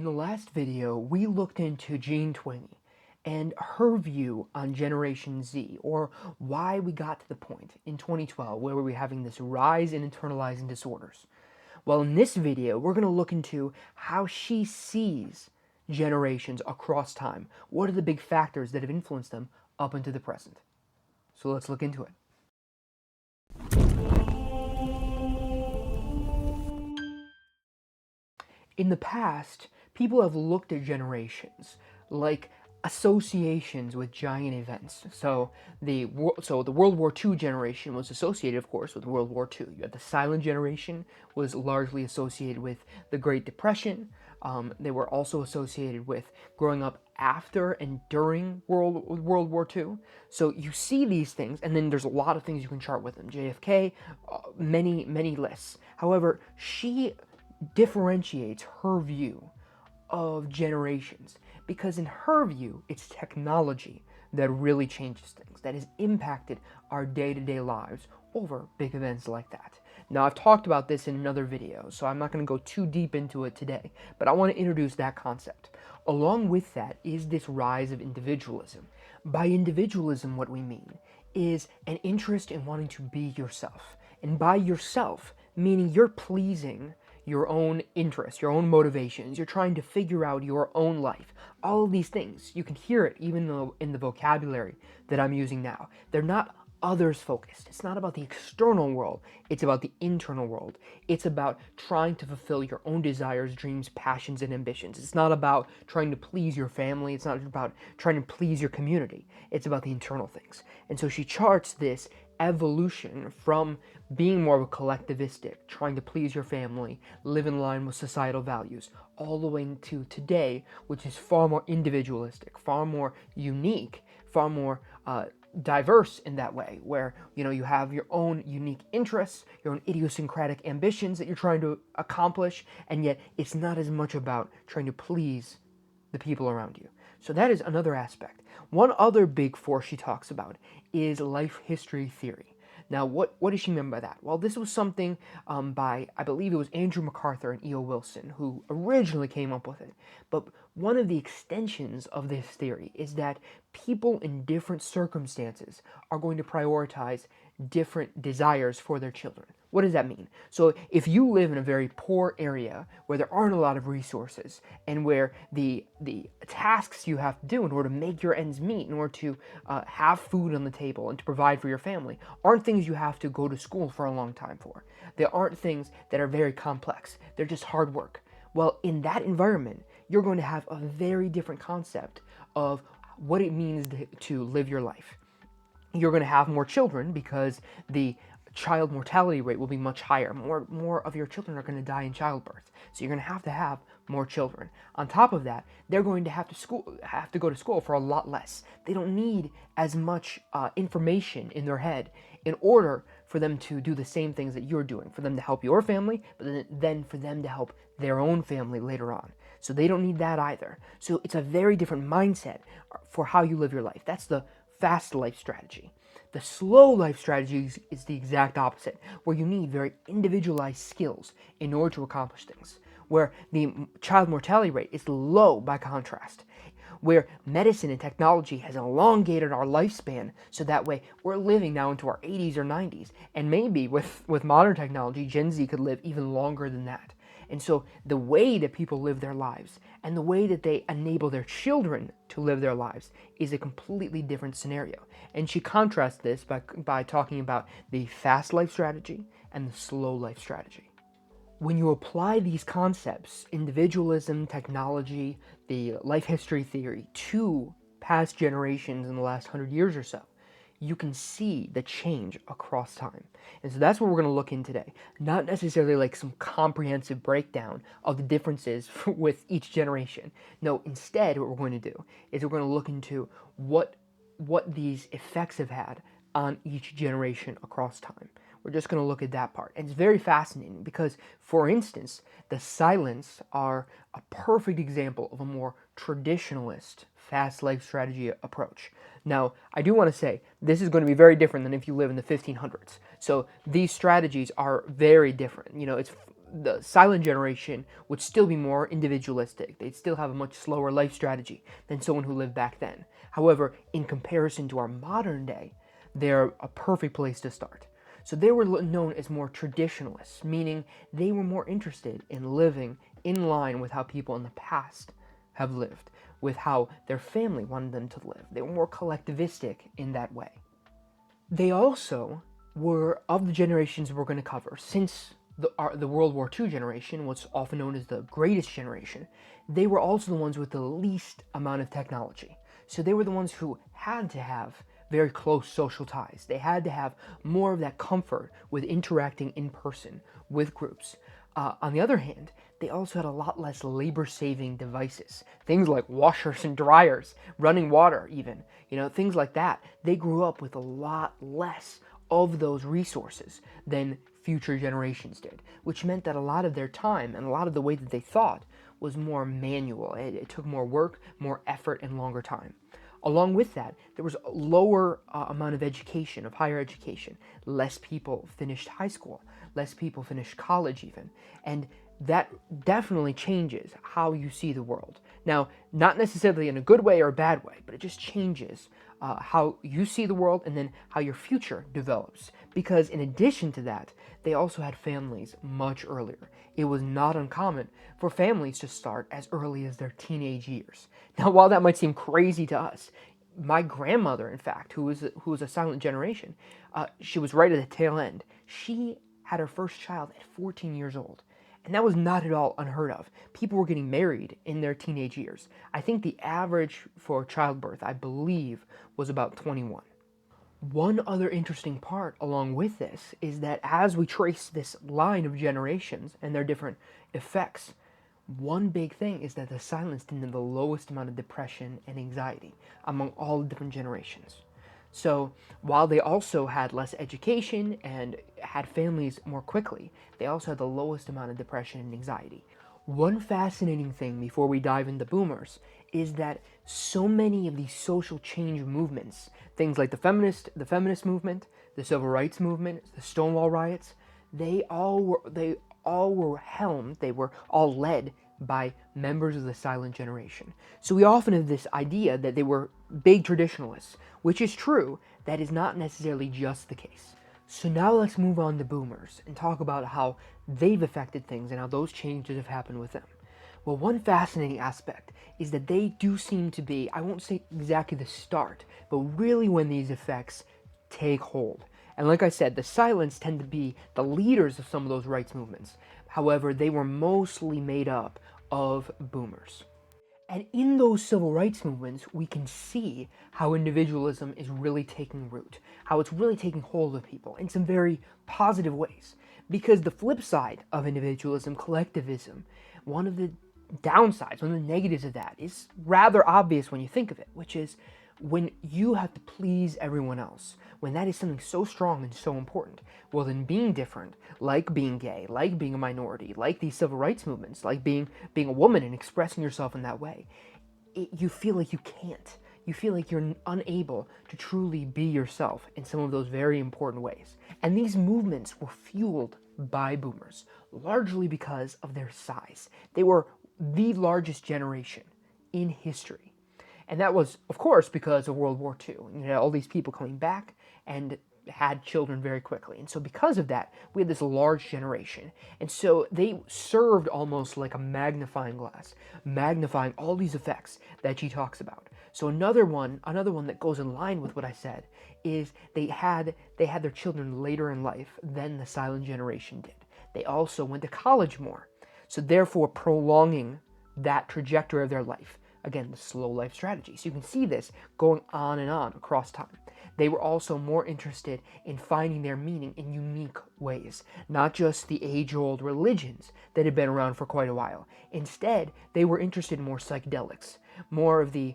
In the last video, we looked into Jean Twenge and her view on Generation Z, or why we got to the point in 2012 where we were having this rise in internalizing disorders. Well, in this video, we're going to look into how she sees generations across time. What are the big factors that have influenced them up into the present? So let's look into it. In the past, people have looked at generations like associations with giant events. So the World War II generation was associated, of course, with World War II. You had the silent generation, was largely associated with the Great Depression. They were also associated with growing up after and during World War II. So you see these things, and then there's a lot of things you can chart with them. JFK, many lists. However, she differentiates her view of generations because in her view it's technology that really changes things, that has impacted our day-to-day lives over big events like that. Now, I've talked about this in another video, so I'm not going to go too deep into it today, but I want to introduce that concept. Along with that is this rise of individualism. By individualism, what we mean is an interest in wanting to be yourself, and by yourself meaning you're pleasing your own interests, your own motivations. You're trying to figure out your own life. All of these things, you can hear it even though in the vocabulary that I'm using now. They're not others focused. It's not about the external world. It's about the internal world. It's about trying to fulfill your own desires, dreams, passions, and ambitions. It's not about trying to please your family. It's not about trying to please your community. It's about the internal things. And so she charts this evolution from being more of a collectivistic, trying to please your family, live in line with societal values, all the way into today, which is far more individualistic, far more unique, far more diverse in that way, where you have your own unique interests, your own idiosyncratic ambitions that you're trying to accomplish, and yet it's not as much about trying to please the people around you. So that is another aspect. One other big force she talks about is life history theory. Now, what does she mean by that? Well, this was something by, I believe it was Andrew MacArthur and E.O. Wilson, who originally came up with it. But one of the extensions of this theory is that people in different circumstances are going to prioritize different desires for their children. What does that mean? So if you live in a very poor area where there aren't a lot of resources and where the tasks you have to do in order to make your ends meet, in order to have food on the table and to provide for your family, aren't things you have to go to school for a long time for. They aren't things that are very complex. They're just hard work. Well, in that environment, you're going to have a very different concept of what it means to live your life. You're going to have more children because the child mortality rate will be much higher. More of your children are going to die in childbirth. So you're going to have more children. On top of that, they're going to have to go to school for a lot less. They don't need as much information in their head in order for them to do the same things that you're doing, for them to help your family, but then for them to help their own family later on. So they don't need that either. So it's a very different mindset for how you live your life. That's the fast life strategy. The slow life strategy is the exact opposite, where you need very individualized skills in order to accomplish things, where the child mortality rate is low by contrast, where medicine and technology has elongated our lifespan so that way we're living now into our 80s or 90s, and maybe with modern technology, Gen Z could live even longer than that. And so the way that people live their lives and the way that they enable their children to live their lives is a completely different scenario. And she contrasts this by talking about the fast life strategy and the slow life strategy. When you apply these concepts, individualism, technology, the life history theory, to past generations in the last 100 years or so, you can see the change across time. And so that's what we're going to look in today. Not necessarily like some comprehensive breakdown of the differences with each generation. No, instead what we're going to do is we're going to look into what these effects have had on each generation across time. We're just going to look at that part. And it's very fascinating because, for instance, the silents are a perfect example of a more traditionalist fast life strategy approach. Now, I do want to say, this is going to be very different than if you live in the 1500s. So these strategies are very different. the silent generation would still be more individualistic. They'd still have a much slower life strategy than someone who lived back then. However, in comparison to our modern day, they're a perfect place to start. So they were known as more traditionalists, meaning they were more interested in living in line with how people in the past have lived, with how their family wanted them to live. They were more collectivistic in that way. They also were, of the generations we're going to cover, since the World War II generation, what's often known as the greatest generation, they were also the ones with the least amount of technology. So they were the ones who had to have very close social ties. They had to have more of that comfort with interacting in person with groups. On the other hand, they also had a lot less labor-saving devices. Things like washers and dryers, running water even, things like that. They grew up with a lot less of those resources than future generations did, which meant that a lot of their time and a lot of the way that they thought was more manual. It took more work, more effort, and longer time. Along with that, there was a lower amount of education, of higher education. Less people finished high school, less people finished college even, and that definitely changes how you see the world. Now, not necessarily in a good way or a bad way, but it just changes how you see the world and then how your future develops. Because in addition to that, they also had families much earlier. It was not uncommon for families to start as early as their teenage years. Now, while that might seem crazy to us, my grandmother, in fact, who was a silent generation, she was right at the tail end. She had her first child at 14 years old. And that was not at all unheard of. People were getting married in their teenage years. I think the average for childbirth, I believe, was about 21. One other interesting part along with this is that as we trace this line of generations and their different effects, one big thing is that the silents tend to have the lowest amount of depression and anxiety among all the different generations. So while they also had less education and had families more quickly, they also had the lowest amount of depression and anxiety. One fascinating thing before we dive into boomers is that so many of these social change movements, things like the feminist movement, the civil rights movement, the Stonewall riots, they all were helmed, they were all led by members of the silent generation. So we often have this idea that they were big traditionalists, which is true. That is not necessarily just the case. So now let's move on to boomers and talk about how they've affected things and how those changes have happened with them. Well, one fascinating aspect is that they do seem to be, I won't say exactly the start, but really when these effects take hold. And like I said, the silents tend to be the leaders of some of those rights movements. However, they were mostly made up of boomers. And in those civil rights movements, we can see how individualism is really taking root, how it's really taking hold of people in some very positive ways. Because the flip side of individualism, collectivism, one of the downsides, one of the negatives of that is rather obvious when you think of it, which is when you have to please everyone else, when that is something so strong and so important, well then being different, like being gay, like being a minority, like these civil rights movements, like being a woman and expressing yourself in that way, you feel like you can't. You feel like you're unable to truly be yourself in some of those very important ways. And these movements were fueled by boomers, largely because of their size. They were the largest generation in history. And that was, of course, because of World War II. You know, all these people coming back and had children very quickly. And so because of that, we had this large generation. And so they served almost like a magnifying glass, magnifying all these effects that she talks about. So another one that goes in line with what I said is they had their children later in life than the silent generation did. They also went to college more. So therefore prolonging that trajectory of their life. Again, the slow life strategy. So you can see this going on and on across time. They were also more interested in finding their meaning in unique ways, not just the age-old religions that had been around for quite a while. Instead, they were interested in more psychedelics, more of the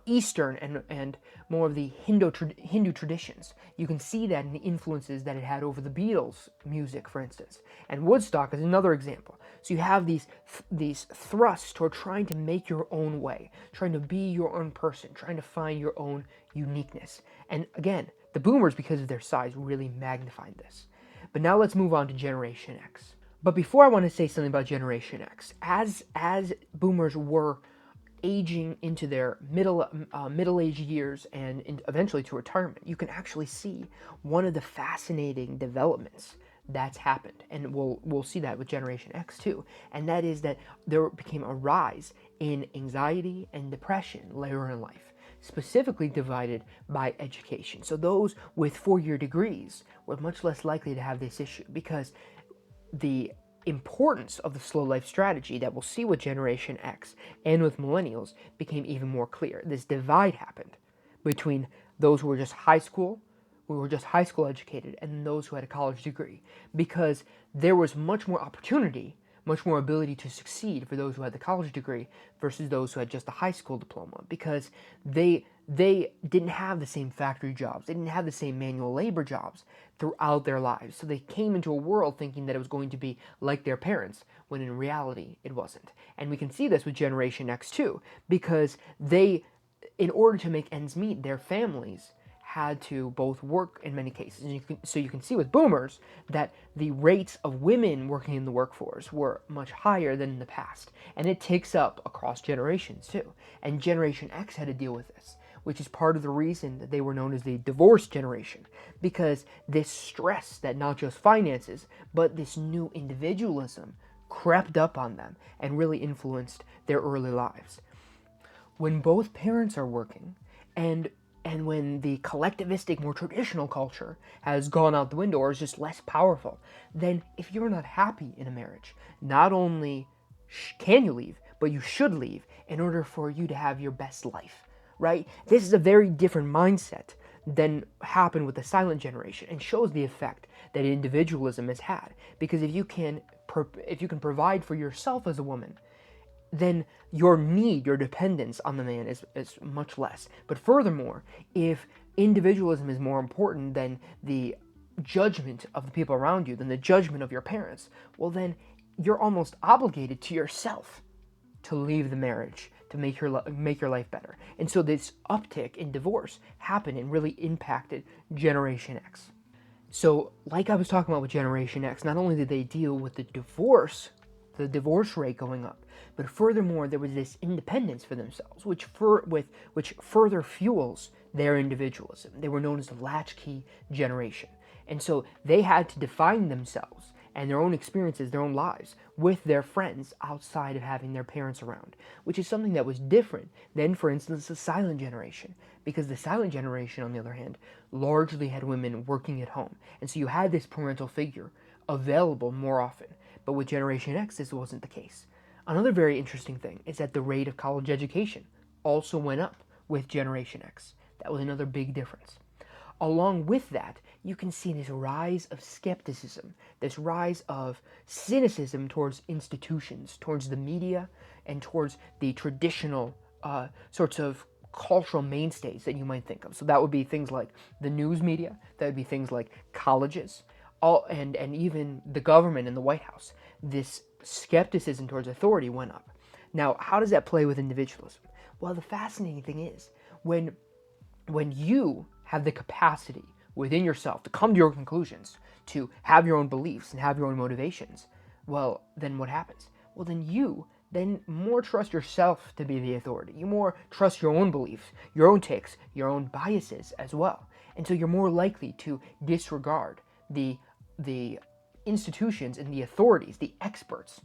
Eastern and more of the Hindu traditions. You can see that in the influences that it had over the Beatles' music, for instance. And Woodstock is another example. So you have these thrusts toward trying to make your own way, trying to be your own person, trying to find your own uniqueness. And again, the boomers, because of their size, really magnified this. But now let's move on to Generation X. But before I want to say something about Generation X, as boomers were aging into their middle-aged years and eventually to retirement, you can actually see one of the fascinating developments that's happened, and we'll see that with Generation X too, and that is that there became a rise in anxiety and depression later in life, specifically divided by education. So those with four-year degrees were much less likely to have this issue because the importance of the slow life strategy that we'll see with Generation X and with millennials became even more clear. This divide happened between those who were just high school, educated, and those who had a college degree, because there was much more opportunity, much more ability to succeed for those who had the college degree versus those who had just a high school diploma, because they didn't have the same factory jobs, they didn't have the same manual labor jobs throughout their lives. So they came into a world thinking that it was going to be like their parents, when in reality it wasn't. And we can see this with Generation X too, because they, in order to make ends meet, their families had to both work in many cases. And you can see with boomers that the rates of women working in the workforce were much higher than in the past. And it takes up across generations too. And Generation X had to deal with this, which is part of the reason that they were known as the divorce generation, because this stress that not just finances, but this new individualism crept up on them and really influenced their early lives. When both parents are working, and when the collectivistic, more traditional culture has gone out the window or is just less powerful, then if you're not happy in a marriage, not only can you leave, but you should leave in order for you to have your best life, right? This is a very different mindset than happened with the silent generation, and shows the effect that individualism has had. Because if you can provide for yourself as a woman, then your need, your dependence on the man is much less. But furthermore, if individualism is more important than the judgment of the people around you, than the judgment of your parents, well then you're almost obligated to yourself to leave the marriage, to make your life better. And so this uptick in divorce happened and really impacted Generation X. So like I was talking about with Generation X, not only did they deal with the divorce rate going up, but furthermore there was this independence for themselves, which further fuels their individualism. They were known as the latchkey generation, and so they had to define themselves and their own experiences, their own lives, with their friends outside of having their parents around, which is something that was different than, for instance, the silent generation, because the silent generation, on the other hand, largely had women working at home, and so you had this parental figure available more often. But with Generation X, this wasn't the case. Another very interesting thing is that the rate of college education also went up with Generation X. That was another big difference. Along with that, you can see this rise of skepticism, this rise of cynicism towards institutions, towards the media, and towards the traditional sorts of cultural mainstays that you might think of. So that would be things like the news media, that would be things like colleges, and even the government and the White House. This skepticism towards authority went up. Now, how does that play with individualism? Well, the fascinating thing is, when you have the capacity within yourself to come to your conclusions, to have your own beliefs and have your own motivations, well, then what happens? Well, then you more trust yourself to be the authority. You more trust your own beliefs, your own takes, your own biases as well. And so you're more likely to disregard the institutions and the authorities, the experts,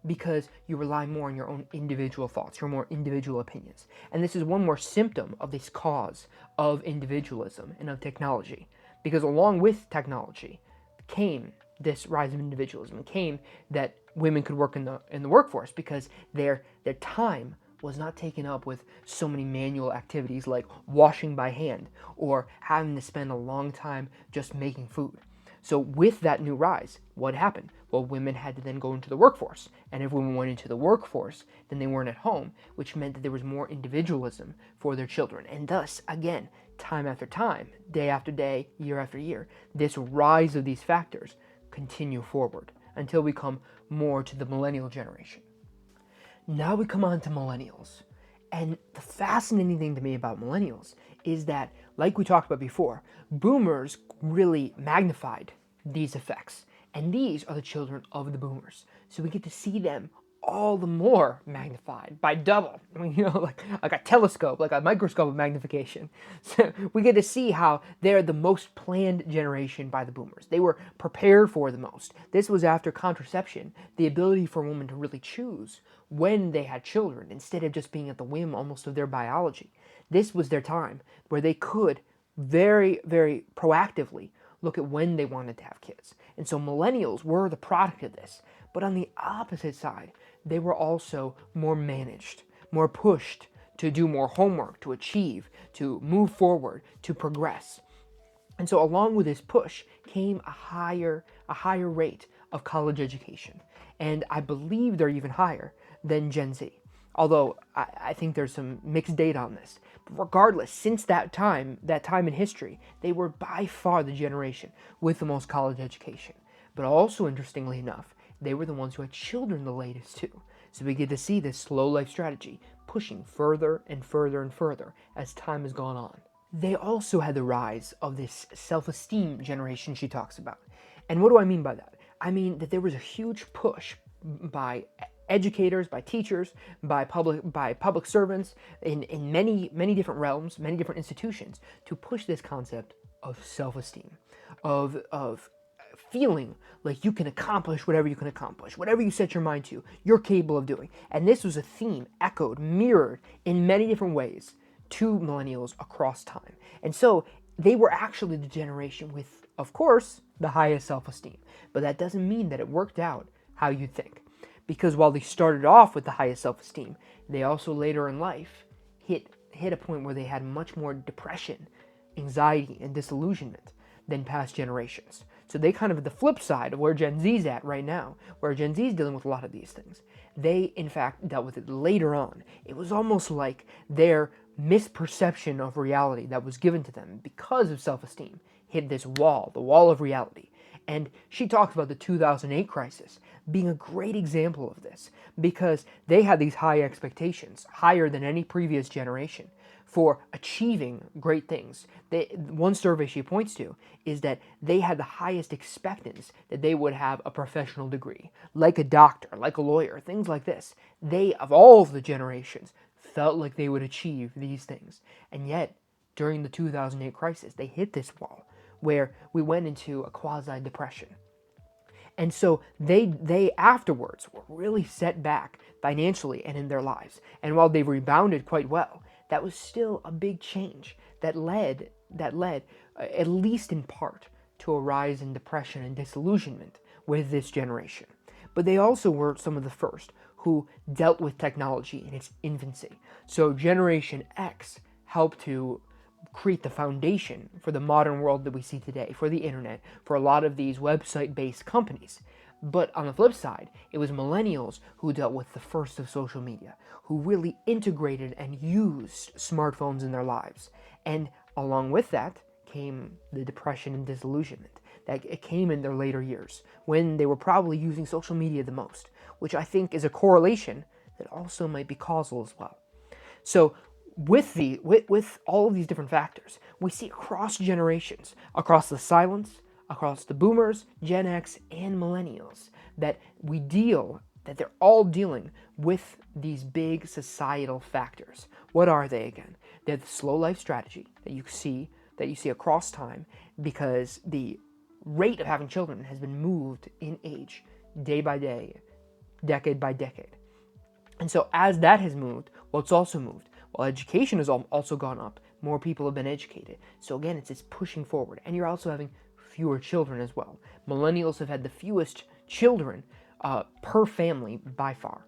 because you rely more on your own individual thoughts, your more individual opinions. And this is one more symptom of this cause of individualism and of technology, because along with technology came this rise of individualism, came that women could work in the workforce because their time was not taken up with so many manual activities like washing by hand or having to spend a long time just making food. So with that new rise, what happened? Well, women had to then go into the workforce. And if women went into the workforce, then they weren't at home, which meant that there was more individualism for their children. And thus, again, time after time, day after day, year after year, this rise of these factors continue forward until we come more to the millennial generation. Now we come on to millennials. And the fascinating thing to me about millennials is that, like we talked about before, boomers really magnified these effects And these are the children of the boomers. So we get to see them all the more magnified by double. I mean, like a telescope, like a microscope of magnification. So we get to see how they're the most planned generation by the boomers. They were prepared for the most. This was after contraception, the ability for women to really choose when they had children instead of just being at the whim almost of their biology. This was their time where they could very, very proactively look at when they wanted to have kids. And so millennials were the product of this. But on the opposite side, they were also more managed, more pushed to do more homework, to achieve, to move forward, to progress. And so along with this push came a higher rate of college education. And I believe they're even higher than Gen Z. Although I think there's some mixed data on this. But regardless, since that time in history, they were by far the generation with the most college education. But also, interestingly enough, they were the ones who had children the latest too. So we get to see this slow life strategy pushing further and further and further as time has gone on. They also had the rise of this self-esteem generation she talks about. And what do I mean by that? I mean that there was a huge push by educators, by teachers, by public servants in many different realms, many different institutions to push this concept of self-esteem, of feeling like you can accomplish whatever you can accomplish, whatever you set your mind to, you're capable of doing. And this was a theme echoed, mirrored in many different ways to millennials across time. And so they were actually the generation with, of course, the highest self-esteem. But that doesn't mean that it worked out how you think. Because while they started off with the highest self-esteem, they also later in life hit a point where they had much more depression, anxiety, and disillusionment than past generations. So they kind of the flip side of where Gen Z's at right now, where Gen Z is dealing with a lot of these things. They, in fact, dealt with it later on. It was almost like their misperception of reality that was given to them because of self-esteem hit this wall, the wall of reality. And she talks about the 2008 crisis being a great example of this because they had these high expectations, higher than any previous generation, for achieving great things. One survey she points to is that they had the highest expectance that they would have a professional degree, like a doctor, like a lawyer, things like this. They, of all of the generations, felt like they would achieve these things. And yet, during the 2008 crisis, they hit this wall where we went into a quasi-depression. And so they afterwards were really set back financially and in their lives. And while they rebounded quite well, that was still a big change that led, at least in part, to a rise in depression and disillusionment with this generation. But they also were some of the first who dealt with technology in its infancy. So Generation X helped to create the foundation for the modern world that we see today, for the internet, for a lot of these website-based companies. But on the flip side, it was millennials who dealt with the first of social media, who really integrated and used smartphones in their lives. And along with that came the depression and disillusionment that it came in their later years, when they were probably using social media the most, which I think is a correlation that also might be causal as well. So with all of these different factors, we see across generations, across the silents, across the boomers, Gen X, and millennials, that they're all dealing with these big societal factors. What are they again? They're the slow life strategy that you see across time, because the rate of having children has been moved in age, day by day, decade by decade. And so as that has moved, it's also moved. Well, education has also gone up. More people have been educated. So again, it's pushing forward. And you're also having fewer children as well. Millennials have had the fewest children per family by far.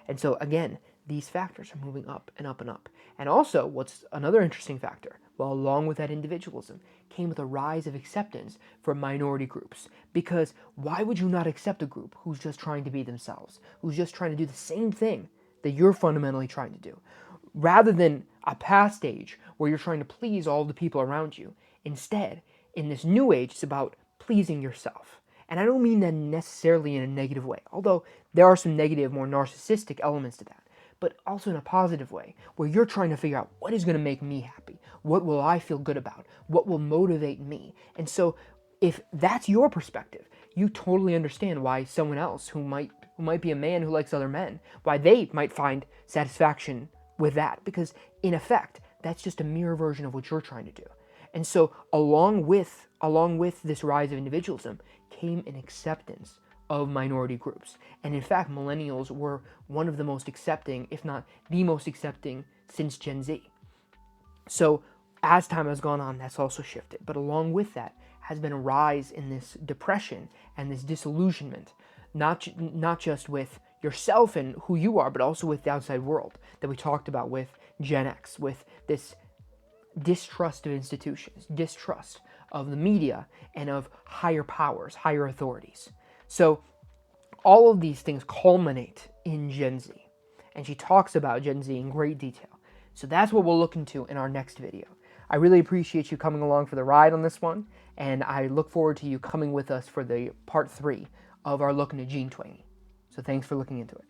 And so again, these factors are moving up and up and up. And also, what's another interesting factor? Well, along with that individualism came with a rise of acceptance for minority groups. Because why would you not accept a group who's just trying to be themselves, who's just trying to do the same thing that you're fundamentally trying to do? Rather than a past age where you're trying to please all the people around you. Instead, in this new age, it's about pleasing yourself. And I don't mean that necessarily in a negative way, although there are some negative, more narcissistic elements to that, but also in a positive way, where you're trying to figure out what is going to make me happy, what will I feel good about, what will motivate me. And so if that's your perspective, you totally understand why someone else who might be a man who likes other men, why they might find satisfaction with that, because in effect, that's just a mirror version of what you're trying to do. And so along with this rise of individualism came an acceptance of minority groups. And in fact, millennials were one of the most accepting, if not the most accepting, since Gen Z. So as time has gone on, that's also shifted. But along with that has been a rise in this depression and this disillusionment, not just with yourself and who you are, but also with the outside world that we talked about with Gen X, with this distrust of institutions, distrust of the media, and of higher powers, higher authorities. So all of these things culminate in Gen Z. And she talks about Gen Z in great detail. So that's what we'll look into in our next video. I really appreciate you coming along for the ride on this one, and I look forward to you coming with us for the part 3 of our look into Jean Twenge. So thanks for looking into it.